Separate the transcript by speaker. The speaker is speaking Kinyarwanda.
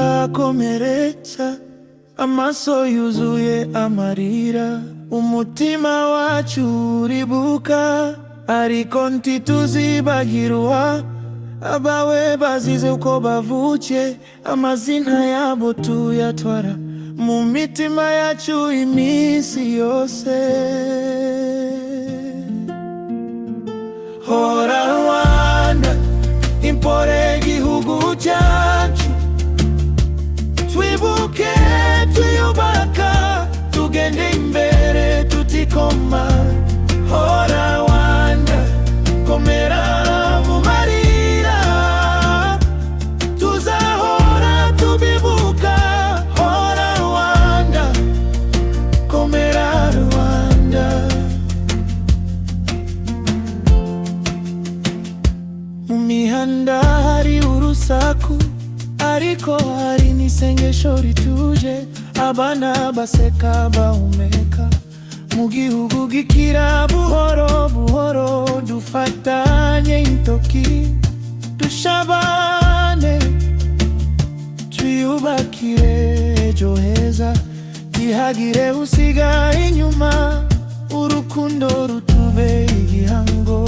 Speaker 1: akomeretsa, amaso yuzuye amarira, umutima wacu uribuka, ariko ntituzibagirwa abawe bazize uko bavutse, amazina yabo tuyatwara mu mitima yacu iminsi yose. Hora Rwanda, impore igihugu cyacu, twibuke twiyubaka, tugende imbere tutikoma. Hora Rwanda, komera mu marira, tuzahora tubibuka. Hora Rwanda, komera Rwanda. Mu mihanda hari urusaku, ariko hari n'isengesho rituje, abana baseka bahumeka, mu gihugu gikira buhoro buhoro. Dufatanye intoki, dushabane, twiyubakire ejo heza, ntihagire usigaye inyuma, urukundo rutube igihango.